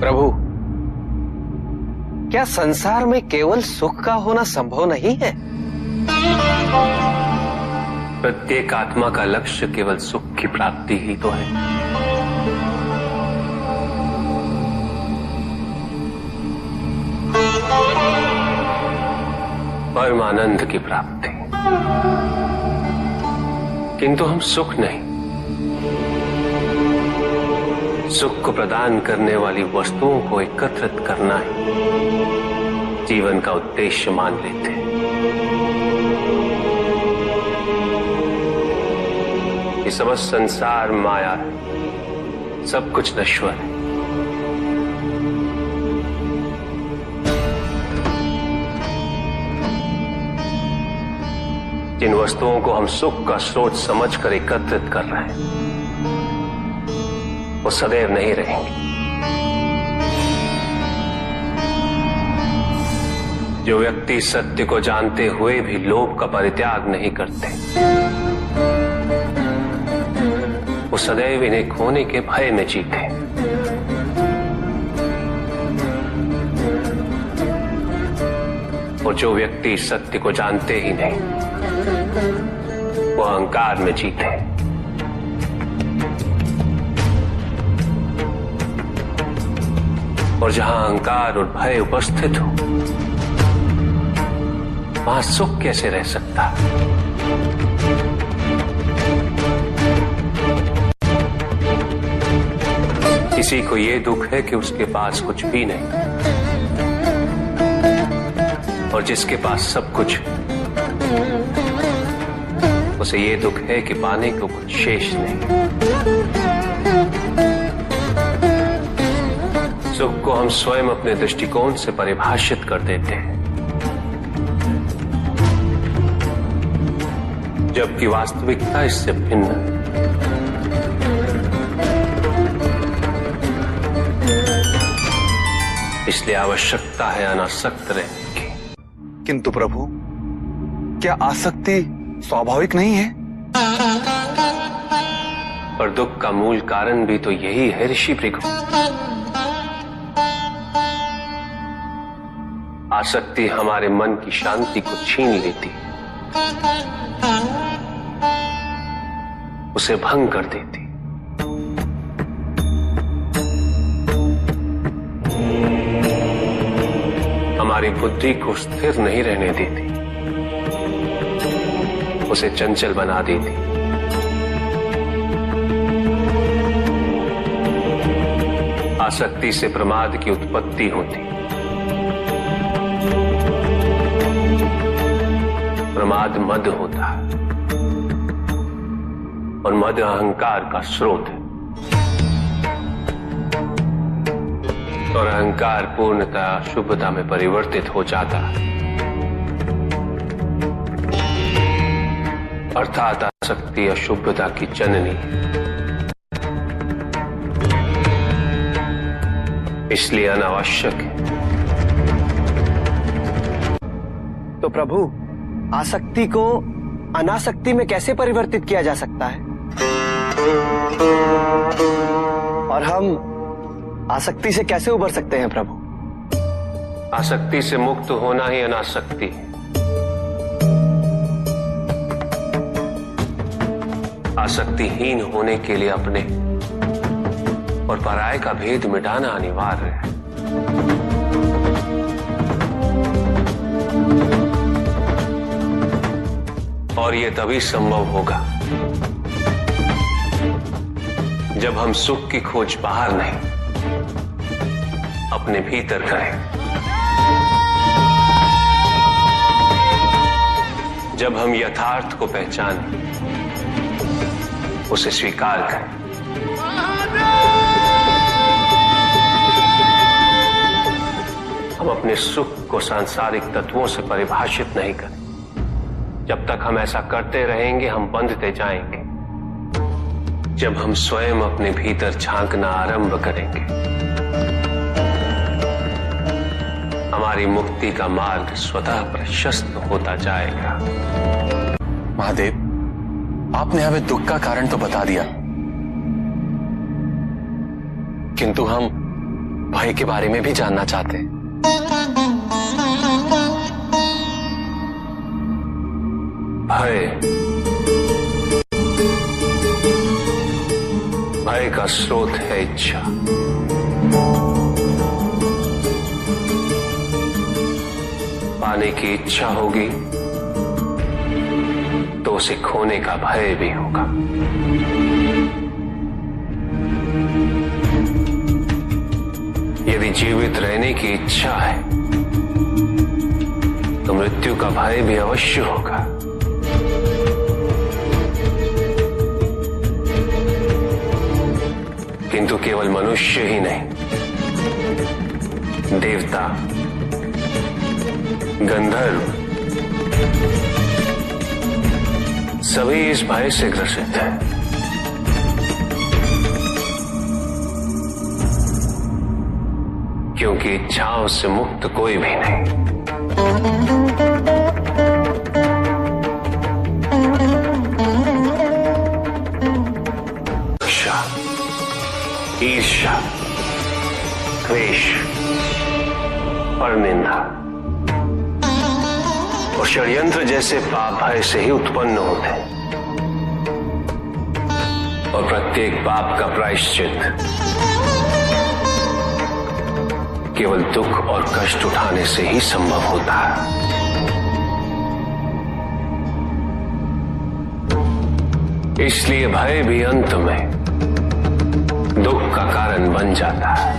प्रभु, क्या संसार में केवल सुख का होना संभव नहीं है? प्रत्येक आत्मा का लक्ष्य केवल सुख की प्राप्ति ही तो है। परमानंद की प्राप्ति। किंतु हम सुख नहीं, सुख को प्रदान करने वाली वस्तुओं को एकत्रित करना ही जीवन का उद्देश्य मान लेते हैं। ये समस्त संसार माया है, सब कुछ नश्वर है। जिन वस्तुओं को हम सुख का स्रोत समझकर एकत्रित कर रहे हैं, वो सदैव नहीं रहेंगे। जो व्यक्ति सत्य को जानते हुए भी लोभ का परित्याग नहीं करते, वो सदैव इन्हें खोने के भय में जीते। और जो व्यक्ति सत्य को जानते ही नहीं, वो अहंकार में जीते। और जहां अहंकार और भय उपस्थित हो, वहां सुख कैसे रह सकता? किसी को ये दुख है कि उसके पास कुछ भी नहीं, और जिसके पास सब कुछ, उसे ये दुख है कि पाने को कुछ शेष नहीं। सुख को हम स्वयं अपने दृष्टिकोण से परिभाषित कर देते हैं, जबकि वास्तविकता इससे भिन्न है। इसलिए आवश्यकता है अनासक्त रहने की। किंतु प्रभु, क्या आसक्ति स्वाभाविक नहीं है? और दुख का मूल कारण भी तो यही है ऋषि भृगु। आसक्ति हमारे मन की शांति को छीन लेती, उसे भंग कर देती। हमारी बुद्धि को स्थिर नहीं रहने देती, उसे चंचल बना देती। आसक्ति से प्रमाद की उत्पत्ति होती। प्रमाद मद होता है, और मद अहंकार का स्रोत है। और अहंकार पूर्णतः शुभता में परिवर्तित हो जाता है, अर्थात आसक्ति अशुभता की जननी। इसलिए अनावश्यक है। तो प्रभु, आसक्ति को अनासक्ति में कैसे परिवर्तित किया जा सकता है? और हम आसक्ति से कैसे उबर सकते हैं प्रभु? आसक्ति से मुक्त होना ही अनासक्ति है। आसक्तिहीन होने के लिए अपने और पराये का भेद मिटाना अनिवार्य है। और यह तभी संभव होगा जब हम सुख की खोज बाहर नहीं, अपने भीतर करें। जब हम यथार्थ को पहचानें, उसे स्वीकार करें। हम अपने सुख को सांसारिक तत्वों से परिभाषित नहीं करें। जब तक हम ऐसा करते रहेंगे, हम बंधते जाएंगे। जब हम स्वयं अपने भीतर झांकना आरंभ करेंगे, हमारी मुक्ति का मार्ग स्वतः प्रशस्त होता जाएगा। महादेव, आपने हमें दुख का कारण तो बता दिया, किंतु हम भय के बारे में भी जानना चाहते हैं। भय का स्रोत है इच्छा। पाने की इच्छा होगी तो उसे खोने का भय भी होगा। यदि जीवित रहने की इच्छा है तो मृत्यु का भय भी अवश्य होगा। किंतु केवल मनुष्य ही नहीं, देवता, गंधर्व सभी इस भय से ग्रसित हैं। क्योंकि इच्छाओं से मुक्त कोई भी नहीं। ईर्ष्या, द्वेष, परनिंदा और षड्यंत्र जैसे पाप भय से ही उत्पन्न होते हैं। और प्रत्येक पाप का प्रायश्चित केवल दुख और कष्ट उठाने से ही संभव होता है। इसलिए भय भी अंत में दुख का कारण बन जाता है।